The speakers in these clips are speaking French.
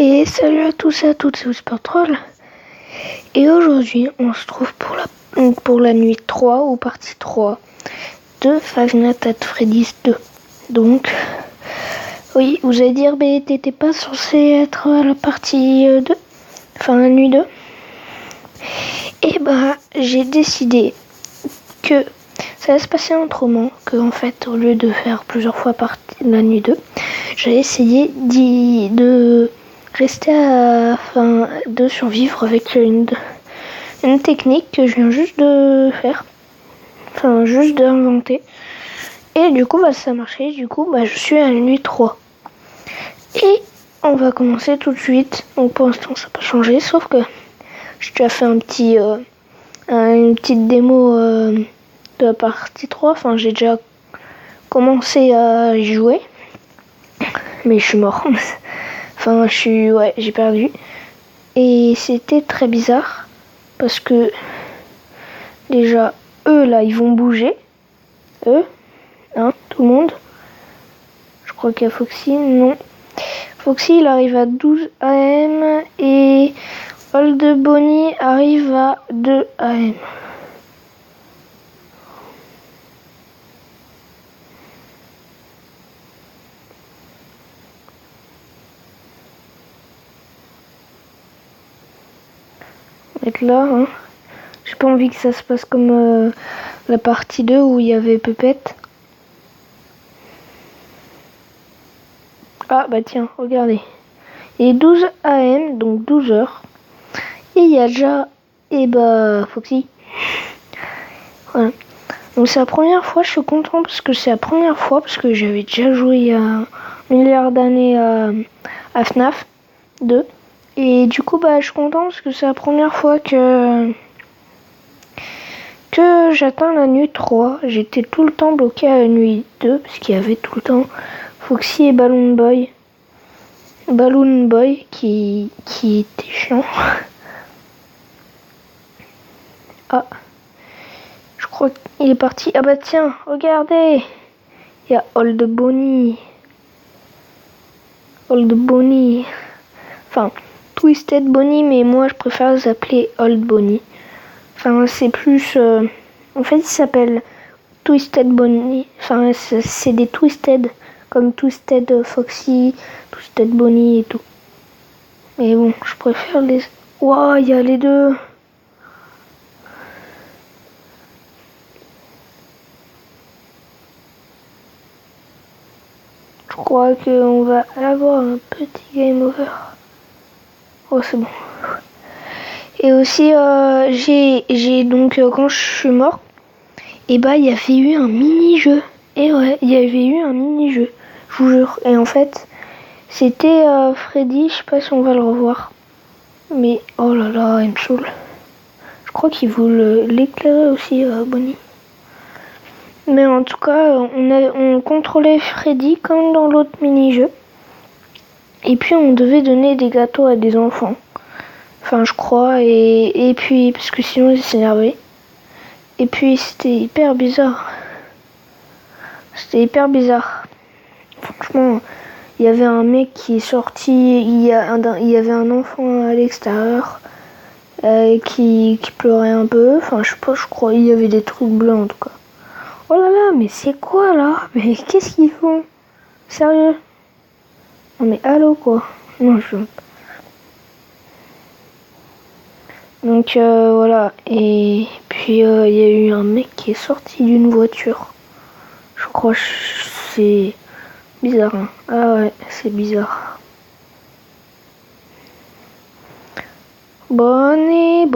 Et salut à tous et à toutes, c'est Whispertroll. Et aujourd'hui, on se trouve pour la nuit 3 ou partie 3 de Five Nights at Freddy's 2. Donc, oui, vous allez dire, mais t'étais pas censé être à la partie 2, enfin la nuit 2. Et bah, j'ai décidé que ça allait se passer autrement, que en fait, au lieu de faire plusieurs fois la nuit 2, j'allais essayer de rester de survivre avec une technique que je viens juste de faire, juste d'inventer. Et du coup, ça a marché. Du coup, je suis à la nuit 3. Et on va commencer tout de suite. Donc pour l'instant, ça n'a pas changé, sauf que j'ai déjà fait une petite démo de la partie 3. Enfin, j'ai déjà commencé à y jouer. Mais je suis mort. J'ai perdu. Et c'était très bizarre. Parce que déjà, eux là, ils vont bouger. Eux, hein, tout le monde. Je crois qu'il y a Foxy, non. Foxy, il arrive à 12 AM et Old Bonnie arrive à 2 AM. On va être là, hein. J'ai pas envie que ça se passe comme la partie 2 où il y avait Pépette. Ah bah tiens, regardez. Il est 12 AM, donc 12 heures. Et il y a déjà, Foxy. Voilà. Donc c'est la première fois, je suis content parce que c'est la première fois, parce que j'avais déjà joué il y a un milliard d'années à FNAF 2. Et du coup, je suis content parce que c'est la première fois que j'atteins la nuit 3. J'étais tout le temps bloqué à la nuit 2 parce qu'il y avait tout le temps Foxy et Balloon Boy. Balloon Boy qui était chiant. Ah, je crois qu'il est parti. Ah bah tiens, regardez, il y a Old Bonnie. Old Bonnie. Enfin, Twisted Bonnie, mais moi je préfère les appeler Old Bonnie. Enfin, c'est plus... en fait, il s'appelle Twisted Bonnie. Enfin, c'est des Twisted, comme Twisted Foxy, Twisted Bonnie et tout. Mais bon, je préfère les... Waouh, il y a les deux. Je crois qu'on va avoir un petit game over. Oh, c'est bon. Et aussi, j'ai donc, quand je suis mort, il y avait eu un mini-jeu. Et ouais, il y avait eu un mini-jeu, je vous jure. Et en fait, c'était Freddy, je sais pas si on va le revoir. Mais, oh là là, il me saoule. Je crois qu'il veut l'éclairer aussi, Bonnie. Mais en tout cas, on contrôlait Freddy comme dans l'autre mini-jeu. Et puis, on devait donner des gâteaux à des enfants. Enfin, je crois. Et puis, parce que sinon, ils s'énervaient. Et puis, c'était hyper bizarre. C'était hyper bizarre. Franchement, il y avait un mec qui est sorti. Il y avait un enfant à l'extérieur qui pleurait un peu. Enfin, je sais pas, je crois. Il y avait des trucs bleus en tout cas. Oh là là, mais c'est quoi là? Mais qu'est-ce qu'ils font? Sérieux? Non mais allô quoi? Non, Donc voilà, et puis il y a eu un mec qui est sorti d'une voiture. Je crois que c'est bizarre. Hein. Ah ouais, c'est bizarre. Bonnie.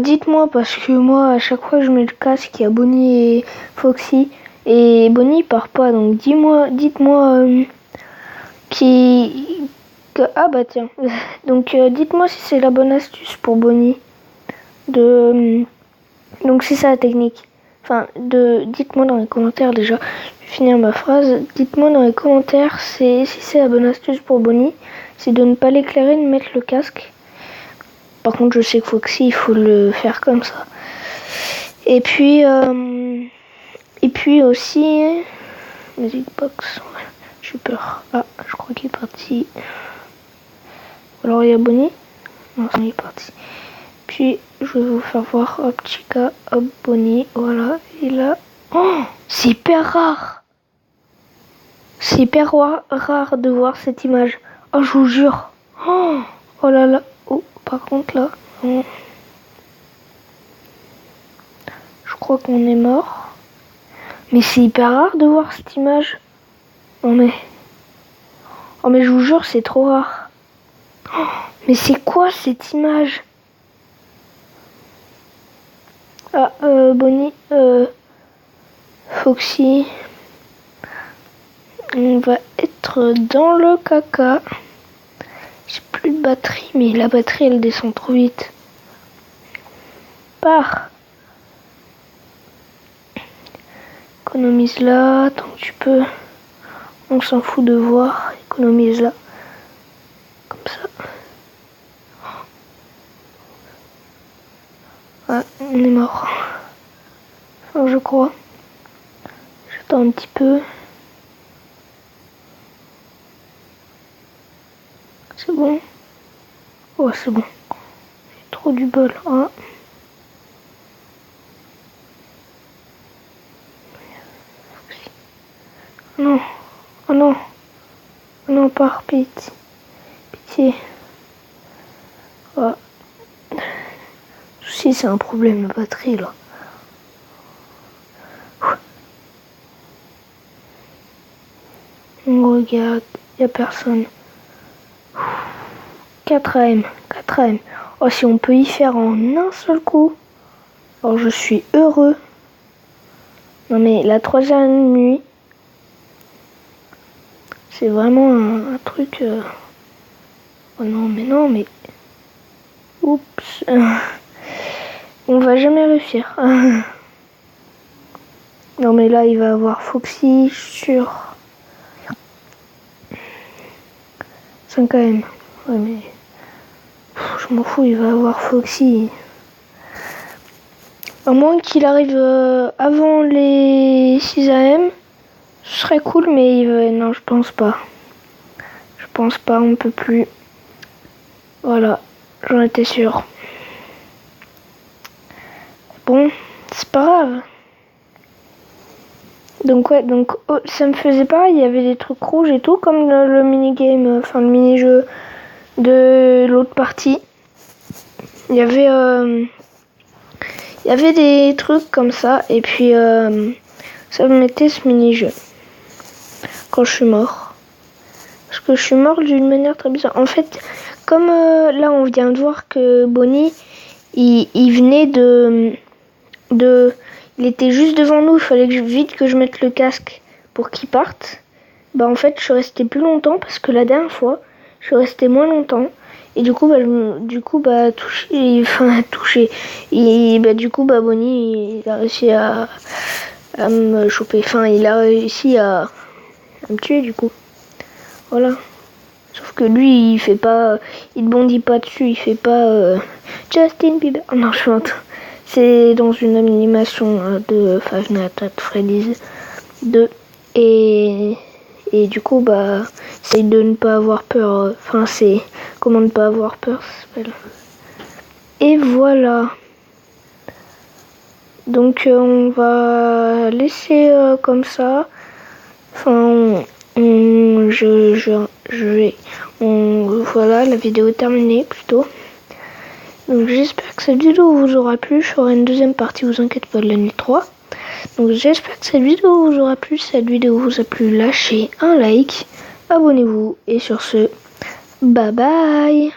Dites-moi, parce que moi, à chaque fois que je mets le casque, il y a Bonnie et Foxy. Et Bonnie part pas, donc dites-moi Ah bah tiens. Donc dites-moi si c'est la bonne astuce pour Bonnie. Donc c'est ça la technique. Enfin, dites-moi dans les commentaires déjà. Je vais finir ma phrase. Dites-moi dans les commentaires si c'est la bonne astuce pour Bonnie. C'est de ne pas l'éclairer, de mettre le casque. Par contre, je sais que Foxy, il faut le faire comme ça. Et puis aussi... Music box. Ouais, j'ai peur. Ah, je crois qu'il est parti. Alors il y a Bonnie. Non, il est parti. Puis je vais vous faire voir. Hop, Chica, hop, Bonnie. Voilà. Et là. Oh, c'est hyper rare. C'est hyper rare de voir cette image. Oh, je vous jure. Oh, oh là là. Oh, par contre là. Je crois qu'on est mort. Mais c'est hyper rare de voir cette image. Non mais... Oh mais je vous jure, c'est trop rare. Oh, mais c'est quoi cette image? Ah, Bonnie, Foxy. On va être dans le caca. J'ai plus de batterie, mais la batterie elle descend trop vite. Pars. Économise là, tant que tu peux. On s'en fout de voir. Économise là. Comme ça. Ah, on est mort. Enfin, je crois. J'attends un petit peu. C'est bon. Oh, c'est bon. J'ai trop du bol. Ah. Non. Oh non. Oh non, pars, pitié. Pitié. Oh. Si c'est un problème de batterie là. On regarde, il n'y a personne. 4 AM, 4 AM. Oh, si on peut y faire en un seul coup. Alors je suis heureux. Non mais la 3e nuit. C'est vraiment un truc... Oh non mais... Oups. On va jamais réussir. Non mais là il va avoir Foxy sur 5 AM. Ouais mais... je m'en fous, il va avoir Foxy. À moins qu'il arrive avant les 6 AM. Ce serait cool mais non je pense pas. Je pense pas, on peut plus. Voilà, j'en étais sûre. Bon, c'est pas grave. Donc ouais, donc oh, ça me faisait pareil, il y avait des trucs rouges et tout, comme le mini-game, enfin le mini-jeu de l'autre partie. Il y avait des trucs comme ça, et puis ça me mettait ce mini-jeu. Quand je suis mort. Parce que je suis mort d'une manière très bizarre. En fait, comme là on vient de voir que Bonnie, il venait il était juste devant nous, il fallait vite que je mette le casque pour qu'il parte. Bah en fait je suis restée plus longtemps parce que la dernière fois je suis restée moins longtemps et du coup touché et bah du coup bah Bonnie il a réussi à me choper, enfin il a réussi à me tuer du coup. Voilà. Sauf que lui il bondit pas dessus, il fait pas Justin Bieber. Oh non, je chante. C'est dans une animation de Five Nights at Freddy's 2 et du coup bah c'est de ne pas avoir peur. Enfin c'est comment ne pas avoir peur, ça s'appelle. Et voilà. Donc on va laisser comme ça. Enfin voilà, la vidéo est terminée plutôt. Donc j'espère que cette vidéo vous aura plu. Je ferai une deuxième partie, vous inquiétez pas, de la nuit 3. Donc j'espère que cette vidéo vous aura plu. Si cette vidéo vous a plu, lâchez un like, abonnez-vous et sur ce, bye bye.